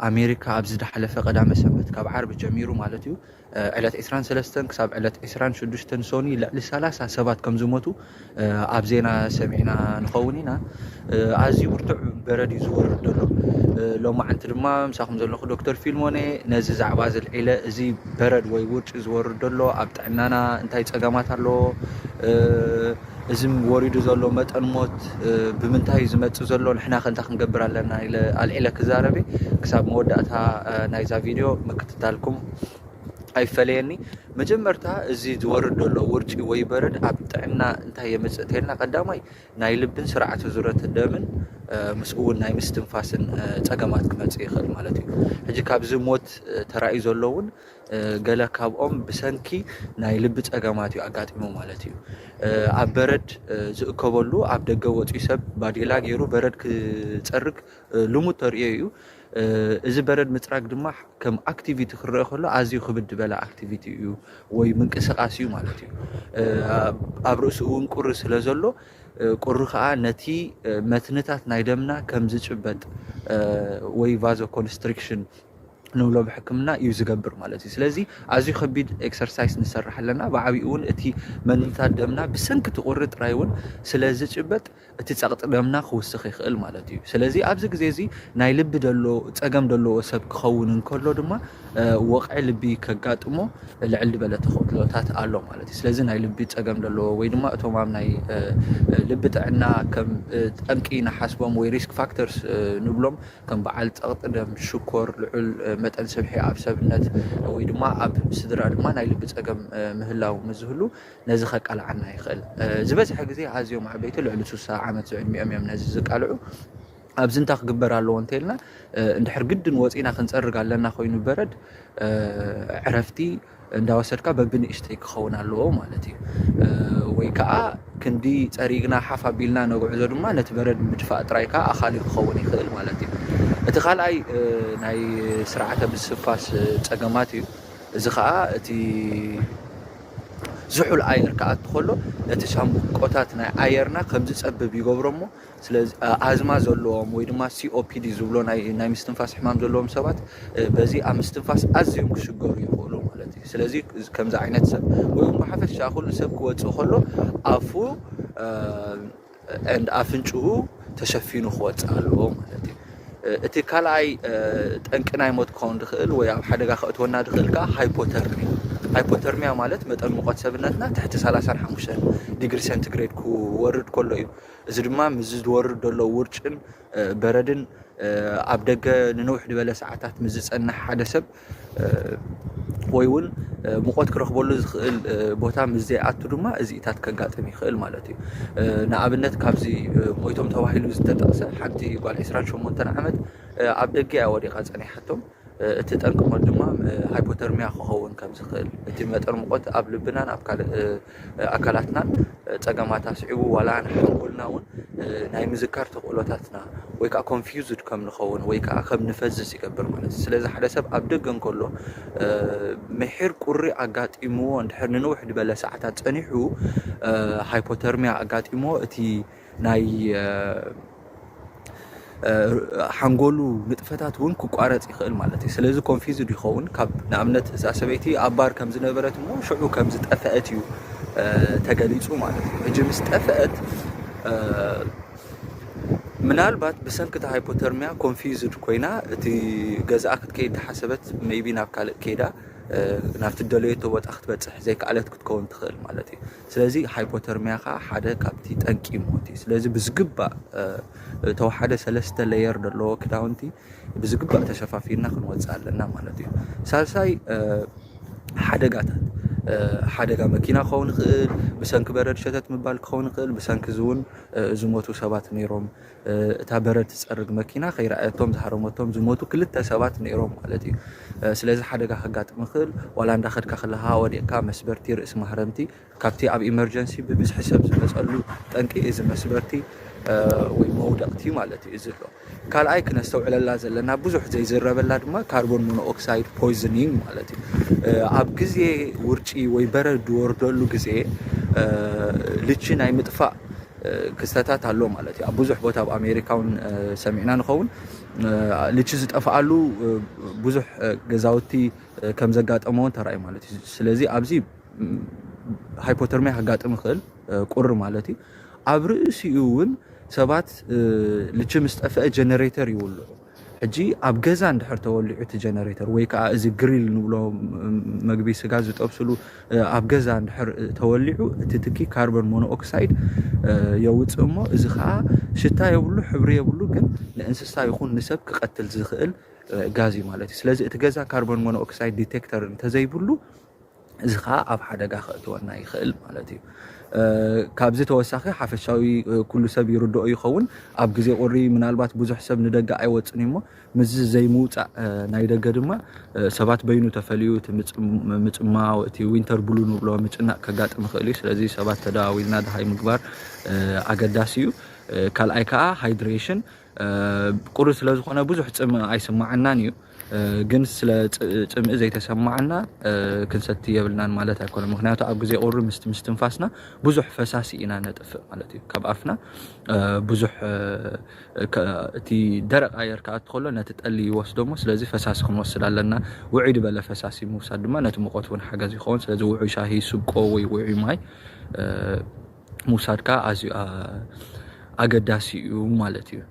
ኣሜሪካ ኣብዚ ዝሓለፈ ቀዳመ ሰንበት ካብ ዓርቢ ጀሚሩ ማለት እዩ ዕለት 23 ክሳብ ዕለት 26 ሶኒ ልዕሊ 30 ሰባት ከም ዝሞቱ ኣብ ዜና ሰሚዕና ንኸውን ኢና ኣዝዩ ብርቱዕ በረድ እዩ ዝወርድ ዘሎ ሎማዓንቲ ድማ ምሳኹም ዘለኹ ዶክተር ፊልሞኔ ነዚ ዛዕባ ዘልዒለ እዚ በረድ ወይ ውርጭ ዝወርድ ዘሎ ኣብ ጥዕናና እንታይ ፀገማት ኣለዎ እዚ ወሪዱ ዘሎ መጠን ሞት ብምንታይ ዝመጽእ ዘሎ ንሕና ከንታ ክንገብር ኣለና ኣልዒለ ክዛረበ ክሳብ መወዳእታ ናይዛ ቪድዮ ምክትታልኩም ኣይፈለየኒ መጀመርታ እዚ ዝወርድ ዘሎ ውርጪ ወይ በረድ ኣብ ጥዕና እንታይ የምጽእ እንተልና ቀዳማይ ናይ ልብን ስርዓተ ዙረት ደምን ምስኡ እውን ናይ ምስትንፋስን ፀገማት ክመጽእ ይኽእል ማለት እዩ ሕጂ ካብዚ ሞት ተራእዩ ዘሎ እውን ገለ ካብኦም ብሰንኪ ናይ ልቢ ፀገማት እዩ ኣጋጢሙ ማለት እዩ ኣብ በረድ ዝእከበሉ ኣብ ደገ ወፂኡ ሰብ ባዲላ ገይሩ በረድ ክፀርግ ልሙድ ተርእዮ እዩ እዚ በረድ ምፅራግ ድማ ከም ኣክቲቪቲ ክረአ ከሎ ኣዝዩ ክብድ በላ ኣክቲቪቲ እዩ ወይ ምንቅስቃስ እዩ ማለት እዩ ኣብ ርእሱ እውን ቁሪ ስለ ዘሎ ቁሪ ከዓ ነቲ መትንታት ናይ ደምና ከም ዝጭበጥ ወይ ቫዞ ኮንስትሪክሽን ንብሎ ብሕክምና እዩ ዝገብር ማለት እዩ ስለዚ ኣዝዩ ከቢድ ኤክሰርሳይዝ ንሰርሕ ኣለና ብዓብኡ እውን እቲ መንታት ደምና ብሰንኪ ቁሪ ጥራይ እውን ስለ ዝጭበጥ እቲ ፀቕጢ ደምና ክውስኽ ይኽእል ማለት እዩ ስለዚ ኣብዚ ግዜ እዚ ናይ ልቢ ደሎ ፀገም ዘለዎ ሰብ ክኸውን እንከሎ ድማ ወቕዒ ልቢ ከጋጥሞ ልዕል ዝበለ ተኸእሎታት ኣሎ ማለት እዩ ስለዚ ናይ ልቢ ፀገም ዘለዎ ወይ ድማ እቶም ኣብ ናይ ልቢ ጥዕና ከም ጠንቂ ንሓስቦም ወይ ሪስክ ፋክተርስ ንብሎም ከም በዓል ፀቕጢ ደም ሽኮር ልዑል መጠን ስብሒ ኣብ ሰብነት ወይ ድማ ኣብ ስድራ ድማ ናይ ልቢ ፀገም ምህላው ምዝህሉ ነዚ ከቃልዓና ይኽእል ዝበዝሐ ግዜ ኣዝዮም ዓበይቲ ልዕሊ 60 ዓመት ዝዕድሚኦም እዮም ነዚ ዝቃልዑ ኣብዚ እንታይ ክግበር ኣለዎ እንተኢልና እንድሕር ግድን ወፂና ክንፀርግ ኣለና ኮይኑ በረድ ዕረፍቲ እንዳወሰድካ በብንእሽተይ ክኸውን ኣለዎ ማለት እዩ ወይ ከዓ ክንዲ ፀሪግና ሓፍ ኣቢልና ነጉዕዞ ድማ ነቲ በረድ ምድፋእ ጥራይ ከዓ ኣኻሊእ ክኸውን ይኽእል ማለት እዩ እቲ ካልኣይ ናይ ስርዓተ ምስትንፋስ ፀገማት እዩ እዚ ከዓ እቲ ዝሑል ኣየር ክኣቱ ከሎ ነቲ ሻምቆታት ናይ ኣየርና ከም ዝፀብብ ይገብሮ እሞ ስለዚ ኣዝማ ዘለዎም ወይ ድማ ሲኦፒዲ ዝብሎ ናይ ምስትንፋስ ሕማም ዘለዎም ሰባት በዚ ኣብ ምስትንፋስ ኣዝዮም ክሽገሩ ይኽእሉ ማለት እዩ ስለዚ ከምዚ ዓይነት ሰብ ወይ ብሓፈሻ ኩሉ ሰብ ክወፅእ ከሎ ኣፉ ኣፍንጭኡ ተሸፊኑ ክወፅእ ኣለዎ ማለት እዩ እቲ ካልኣይ ጠንቂ ናይ ሞት ክኸውን ድኽእል ወይ ኣብ ሓደጋ ከእትወና ድኽእል ከዓ ሃይፖተርሚያ ማለት መጠን ሙቐት ሰብነትና ትሕቲ 35 ዲግሪ ሴንቲግሬድ ክወርድ ከሎ እዩ እዚ ድማ ምስ ዝወርድ ዘሎ ውርጭን በረድን ኣብ ደገ ንነውሕ ዝበለ ሰዓታት ምስ ዝፀንሕ ሓደ ሰብ ወይ እውን ሙቐት ክረኽበሉ ዝኽእል ቦታ ምስ ዘይኣቱ ድማ እዚኢታት ከጋጥም ይኽእል ማለት እዩ ንኣብነት ካብዚ ሞይቶም ተባሂሉ ዝተጠቕሰ ሓንቲ ጓል 28 ዓመት ኣብ ደገ እያ ወዲቓ ፀኒሓቶም እቲ ጠንቂ ሞት ድማ ሃይፖተርሚያ ክኸውን ከም ዝኽእል እቲ መጠን ሙቐት ኣብ ልብናን ኣብ ካልእ ኣካላትናን ፀገማት ኣስዒቡ ዋላ ንሓንጎልና እውን ናይ ምዝካር ተኽእሎታትና ወይ ከዓ ኮንፊውዝድ ከም ንኸውን ወይ ከዓ ከም ንፈዝዝ ይገብር ማለት እዩ ስለዚ ሓደ ሰብ ኣብ ደገ እንከሎ ምሕር ቁሪ ኣጋጢምዎ እንድሕር ንንውሕ ዝበለ ሰዓታት ፀኒሑ ሃይፖተርሚያ ኣጋጢምዎ እቲ ናይ ሓንጎሉ ንጥፈታት እውን ክቋረፅ ይኽእል ማለት እዩ ስለዚ ኮንፊውዝድ ይኸውን ካብ ንኣብነት እዛ ሰበይቲ ኣብ ባር ከም ዝነበረት እሞ ሽዑ ከም ዝጠፍአት እዩ ተገሊፁ ማለት እዩ ሕጂ ምስ ጠፍአት ምናልባት ብሰንኪ ሃይፖተርሚያ ኮንፊውዝድ ኮይና እቲ ገዛኣ ክትከይድ ተሓሰበት ሜይቢ ናብ ካልእ ከይዳ ናብቲ ደለየቶ ቦታ ክትበፅሕ ዘይከኣለት ክትከውን ትኽእል ማለት እዩ ስለዚ ሃይፖተርሚያ ከዓ ሓደ ካብቲ ጠንቂ ሞት እዩ ስለዚ ብዝግባእ ተወሓደ 3 ሌየር ዘለዎ ክዳውንቲ ብዝግባእ ተሸፋፊና ክንወፅእ ኣለና ማለት እዩ ሳልሳይ ሓደጋታት ሓደጋ መኪና ክኸውን ይኽእል ብሰንኪ በረድ ሸተት ምባል ክኸውን ይኽእል ብሰንኪ እውን ዝሞቱ ሰባት ነይሮም እታ በረድ ትፀርግ መኪና ከይረኣየቶም ዝሃረመቶም ዝሞቱ 2 ሰባት ነይሮም ማለት እዩ ስለዚ ሓደጋ ከጋጥም ይኽእል ዋላ እንዳኸድካ ከለካ ወዲቕካ መስበርቲ ርእሲ ማህረምቲ ካብቲ ኣብ ኢመርጀንሲ ብብዝሒ ሰብ ዝመፀሉ ጠንቂ እዚ መስበርቲ ወይ መውደቕቲ ማለት እዩ እዚ ኣሎ ካልኣይ ክነስተውዕለላ ዘለና ብዙሕ ዘይዝረበላ ድማ ካርቦን ሞኖኦክሳይድ ፖይዝኒንግ ማለት እዩ ኣብ ግዜ ውርጪ ወይ በረድ ወርደሉ ግዜ ልቺ ናይ ምጥፋእ ክስተታት ኣሎ ማለት እዩ ኣብ ብዙሕ ቦታ ኣብ ኣሜሪካውን ሰሚዕና ንኸውን ልቺ ዝጠፍኣሉ ብዙሕ ገዛውቲ ከም ዘጋጠመውን ተራእዩ ማለት እዩ ስለዚ ኣብዚ ሃይፖተርሚያ ከጋጥም ይኽእል ቁሪ ማለት እዩ ኣብ ርእሲኡ እውን ሰባት ልቺ ምስ ጠፍአ ጀነሬተር ይውልዑ ሕጂ ኣብ ገዛ እንድሕር ተወሊዑ እቲ ጀነሬተር ወይ ከዓ እዚ ግሪል ንብሎ መግቢ ስጋ ዝጠብስሉ ኣብ ገዛ እንድሕር ተወሊዑ እቲ ትኪ ካርቦን ሞኖኦክሳይድ የውፅእ እሞ እዚ ከዓ ሽታ የብሉ ሕብሪ የብሉ ግን ንእንስሳ ይኹን ንሰብ ክቐትል ዝኽእል ጋዝ እዩ ማለት እዩ ስለዚ እቲ ገዛ ካርቦን ሞኖኦክሳይድ ዲቴክተር እንተዘይብሉ እዚ ከዓ ኣብ ሓደጋ ከእትወና ይኽእል ማለት እዩ ካብዚ ተወሳኺ ሓፈሻዊ ኩሉ ሰብ ይርድኦ ይኸውን ኣብ ግዜ ቁሪ ምናልባት ብዙሕ ሰብ ንደገ ኣይወፅን እሞ ምዝ ዘይምውፃእ ናይ ደገ ድማ ሰባት በይኑ ተፈልዩ እቲ ምጭማው እቲ ዊንተር ብሉ ንብሎ ምጭናቕ ከጋጥም ይኽእል እዩ ስለዚ ሰባት ተደዋዊልና ድሃይ ምግባር ኣገዳሲ እዩ ካልኣይ ከዓ ሃይድሬሽን ቁሪ ስለ ዝኾነ ብዙሕ ፅምኢ ኣይስማዓናን እዩ ግን ስለ ፅምኢ ዘይተሰማዓና ክንሰቲ የብልናን ማለት ኣይኮነን ምክንያቱ ኣብ ግዜ ቁሪ ምስ ትንፋስና ብዙሕ ፈሳሲ ኢና ነጥፍእ ማለት እዩ ካብ ኣፍና ብዙሕ እቲ ደረቕ ኣየር ከኣቲ ከሎ ነቲ ጠሊ ይወስዶ እሞ ስለዚ ፈሳሲ ክንወስድ ኣለና ውዑይ ዝበለ ፈሳሲ ምውሳድ ድማ ነቲ ሙቐት እውን ሓገዝ ይኸውን ስለዚ ውዑይ ሻሂ ስብቆ ወይ ውዑይ ማይ ምውሳድካ ኣዝዩ ኣገዳሲ እዩ ማለት እዩ